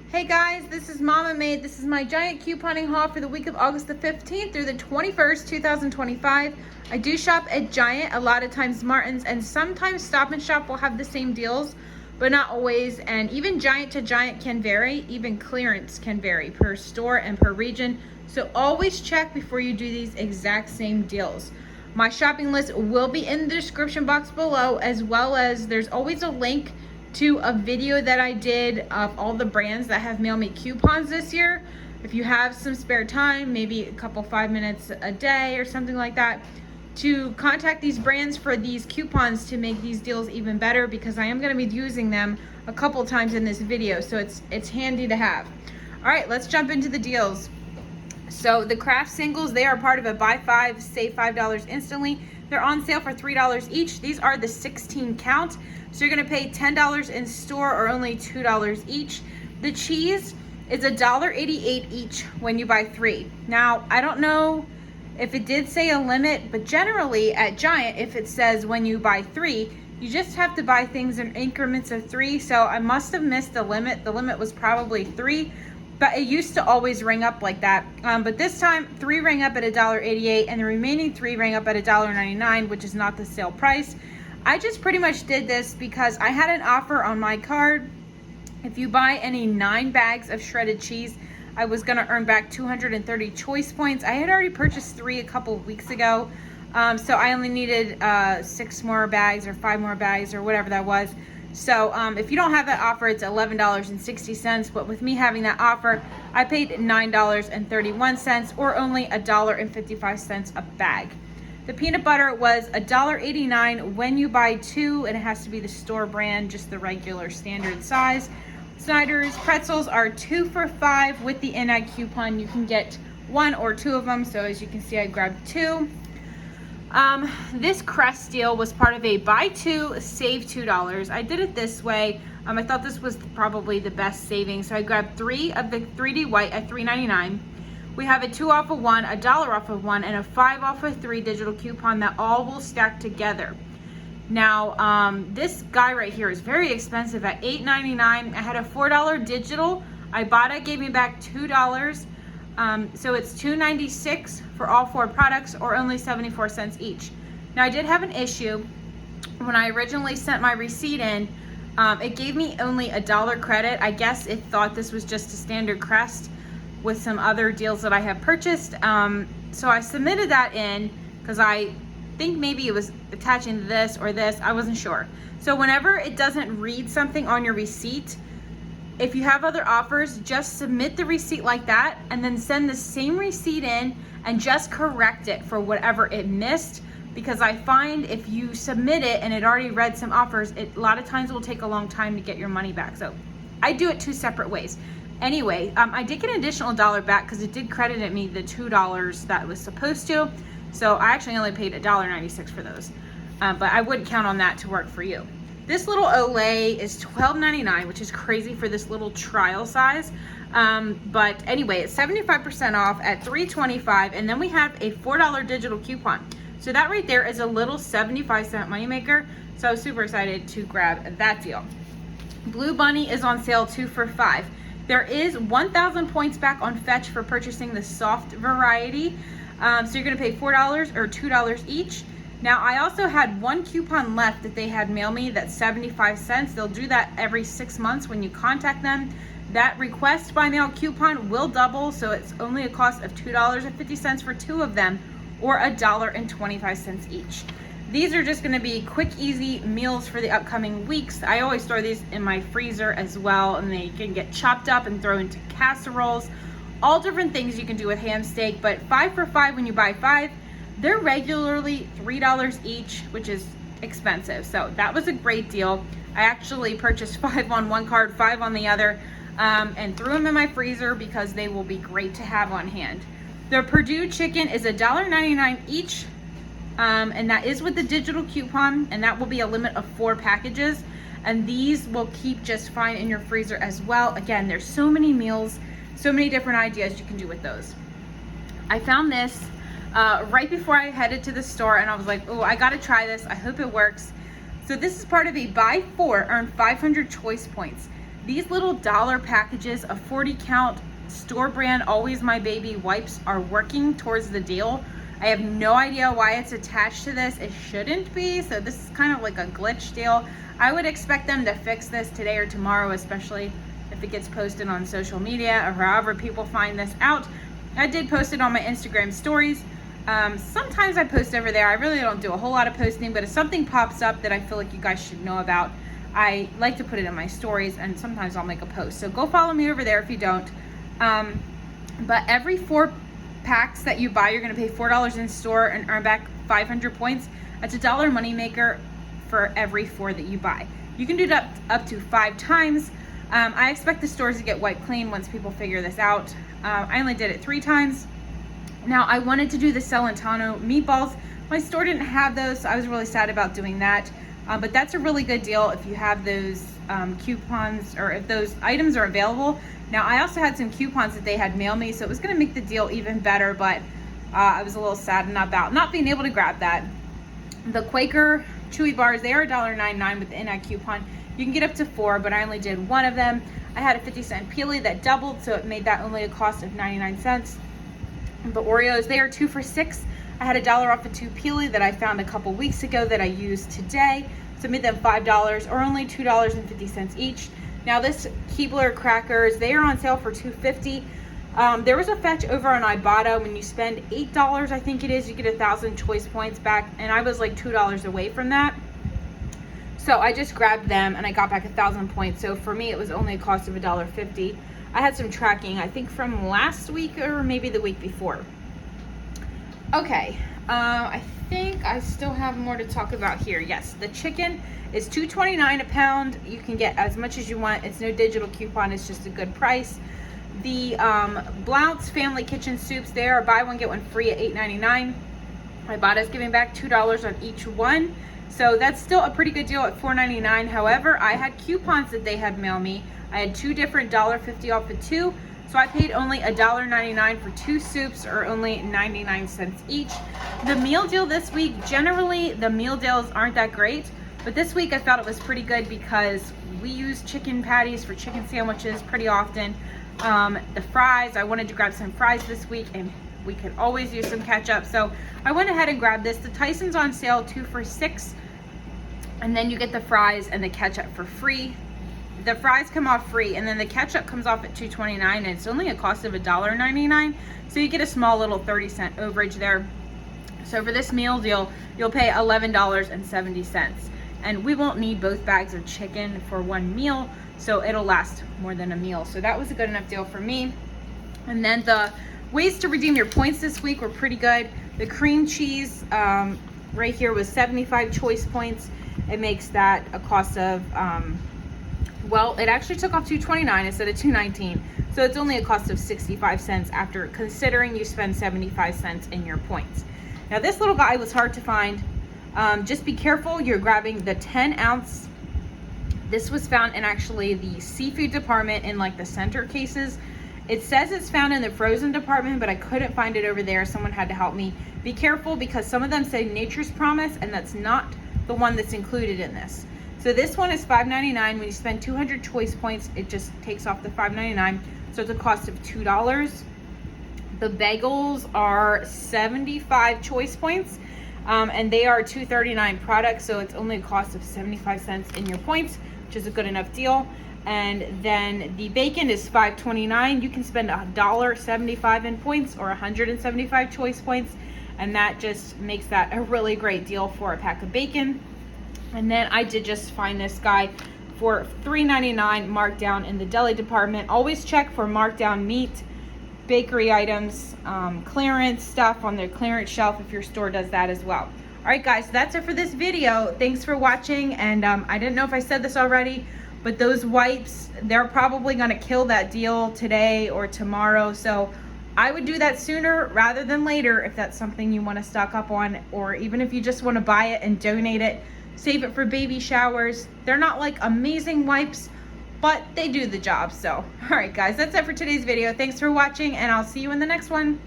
Hey guys, this is Mama Made. This is my giant couponing haul for the week of August the 15th through the 21st, 2025. I do shop at Giant, a lot of times Martin's, and sometimes Stop and Shop will have the same deals, but not always. And even Giant to Giant can vary. Even clearance can vary per store and per region. So always check before you do these exact same deals. My shopping list will be in the description box below, as well as there's always a link to a video that I did of all the brands that have mail me coupons this year. If you have some spare time, maybe a couple 5 minutes a day or something like that, to contact these brands for these coupons to make these deals even better, because I am going to be using them a couple times in this video, so it's handy to have. All right, let's jump into the deals. So the Kraft singles, they are part of a buy 5 save $5 instantly. They're on sale for $3 each. These are the 16 count. So you're gonna pay $10 in store or only $2 each. The cheese is $1.88 each when you buy 3. Now, I don't know if it did say a limit, but generally at Giant, if it says when you buy 3, you just have to buy things in increments of 3. So I must have missed the limit. The limit was probably 3, but it used to always ring up like that. But this time 3 rang up at $1.88 and the remaining 3 rang up at $1.99, which is not the sale price. I just pretty much did this because I had an offer on my card. If you buy any 9 bags of shredded cheese, I was gonna earn back 230 choice points. I had already purchased 3 a couple of weeks ago. So I only needed 6 more bags or 5 more bags or whatever that was. So if you don't have that offer, it's $11.60. But with me having that offer, I paid $9.31 or only $1.55 a bag. The peanut butter was $1.89 when you buy 2, and it has to be the store brand, just the regular standard size. Snyder's pretzels are 2 for $5 with the NI coupon. You can get 1 or 2 of them. So as you can see, I grabbed 2. This Crest deal was part of a buy 2 save $2. I did it this way. I thought this was probably the best saving. So I grabbed 3 of the 3D white at $3.99. We have a 2 off of 1, a $1 off of 1, and a 5 off of 3 digital coupon that all will stack together. Now, this guy right here is very expensive at $8.99. I had a $4 digital. I bought it, gave me back $2. So it's $2.96 for all 4 products, or only 74 cents each. Now, I did have an issue. When I originally sent my receipt in, it gave me only $1 credit. I guess it thought this was just a standard Crest with some other deals that I have purchased. So I submitted that in because I think maybe it was attaching to this or this. I wasn't sure. So whenever it doesn't read something on your receipt, if you have other offers, just submit the receipt like that and then send the same receipt in and just correct it for whatever it missed. Because I find if you submit it and it already read some offers, a lot of times it will take a long time to get your money back. So I do it 2 separate ways. Anyway, I did get an additional $1 back because it did credit me the $2 that it was supposed to. So I actually only paid $1.96 for those. But I would count on that to work for you. This little Olay is $12.99, which is crazy for this little trial size. But anyway, it's 75% off at $3.25. And then we have a $4 digital coupon. So that right there is a little 75-cent moneymaker. So I was super excited to grab that deal. Blue Bunny is on sale 2 for $5. There is 1,000 points back on Fetch for purchasing the soft variety. So you're gonna pay $4 or $2 each. Now, I also had 1 coupon left that they had mailed me that's 75 cents. They'll do that every 6 months when you contact them. That request by mail coupon will double, so it's only a cost of $2.50 for 2 of them, or $1.25 each. These are just gonna be quick, easy meals for the upcoming weeks. I always throw these in my freezer as well, and they can get chopped up and thrown into casseroles. All different things you can do with ham steak, but 5 for $5 when you buy 5. They're regularly $3 each, which is expensive. So that was a great deal. I actually purchased 5 on one card, 5 on the other, and threw them in my freezer because they will be great to have on hand. The Perdue chicken is $1.99 each. And that is with the digital coupon, and that will be a limit of 4 packages. And these will keep just fine in your freezer as well. Again, there's so many meals, so many different ideas you can do with those. I found this right before I headed to the store, and I was like, oh, I gotta try this. I hope it works. So this is part of a buy 4, earn 500 choice points. These little dollar packages of 40 count store brand Always My Baby wipes are working towards the deal. I have no idea why it's attached to this. It shouldn't be, so this is kind of like a glitch deal. I would expect them to fix this today or tomorrow, especially if it gets posted on social media or however people find this out. I did post it on my Instagram stories. Sometimes I post over there. I really don't do a whole lot of posting, but if something pops up that I feel like you guys should know about, I like to put it in my stories, and sometimes I'll make a post. So go follow me over there if you don't. But every 4 packs that you buy, you're going to pay $4 in store and earn back 500 points. That's a $1 money maker for every 4 that you buy. You can do that up to 5 times. I expect the stores to get wiped clean once people figure this out. I only did it 3 times. Now, I wanted to do the Celentano meatballs. My store didn't have those, so I was really sad about doing that. But that's a really good deal if you have those coupons, or if those items are available. Now, I also had some coupons that they had mailed me, so it was going to make the deal even better, but I was a little sad about not being able to grab that. The Quaker Chewy bars, they are $1.99 with the in-ad coupon. You can get up to 4, but I only did 1 of them. I had a 50-cent pealie that doubled, so it made that only a cost of 99 cents. The Oreos, they are 2 for $6. I had $1 off a 2 pealie that I found a couple weeks ago that I used today. So I made them $5 or only $2.50 each. Now this Keebler crackers, they are on sale for $2.50. There was a fetch over on Ibotta. When you spend $8, I think it is, you get 1,000 choice points back. And I was like $2 away from that. So I just grabbed them and I got back 1,000 points. So for me, it was only a cost of $1.50. I had some tracking, I think from last week or maybe the week before. Okay, I think I still have more to talk about here. Yes, the chicken is $2.29 a pound. You can get as much as you want. It's no digital coupon, it's just a good price. The Blounts family kitchen soups, they are buy one get one free at $8.99. Ibotta's giving back $2 on each one. So that's still a pretty good deal at $4.99. However, I had coupons that they had mailed me. I had 2 different $1.50 off of 2. So I paid only $1.99 for 2 soups, or only 99 cents each. The meal deal this week, generally the meal deals aren't that great, but this week I thought it was pretty good because we use chicken patties for chicken sandwiches pretty often. The fries, I wanted to grab some fries this week, and we could always use some ketchup. So I went ahead and grabbed this. The Tyson's on sale 2 for $6, and then you get the fries and the ketchup for free. The fries come off free, and then the ketchup comes off at $2.29, and it's only a cost of $1.99. So you get a small little 30-cent overage there. So for this meal deal, you'll pay $11.70. And we won't need both bags of chicken for one meal, so it'll last more than a meal. So that was a good enough deal for me. And then the ways to redeem your points this week were pretty good. The cream cheese right here was 75 choice points. It makes that a cost of well, it actually took off $2.29 instead of $2.19, so it's only a cost of 65 cents after considering you spend 75 cents in your points. Now this little guy was hard to find. Just be careful, you're grabbing the 10 ounce. This was found in actually the seafood department in like the center cases. It says it's found in the frozen department, but I couldn't find it over there. Someone had to help me. Be careful because some of them say Nature's Promise, and that's not the one that's included in this. So this one is $5.99. When you spend 200 choice points, it just takes off the $5.99. So it's a cost of $2. The bagels are 75 choice points, and they are $2.39 products. So it's only a cost of 75 cents in your points, which is a good enough deal. And then the bacon is $5.29. You can spend $1.75 in points or 175 choice points, and that just makes that a really great deal for a pack of bacon. And then I did just find this guy for $3.99 marked down in the deli department. Always check for marked down meat, bakery items, clearance stuff on their clearance shelf if your store does that as well. All right, guys, that's it for this video. Thanks for watching. And I didn't know if I said this already, but those wipes, they're probably going to kill that deal today or tomorrow. So I would do that sooner rather than later if that's something you want to stock up on, or even if you just want to buy it and donate it. Save it for baby showers. They're not like amazing wipes, but they do the job. So, all right, guys, that's it for today's video. Thanks for watching, and I'll see you in the next one.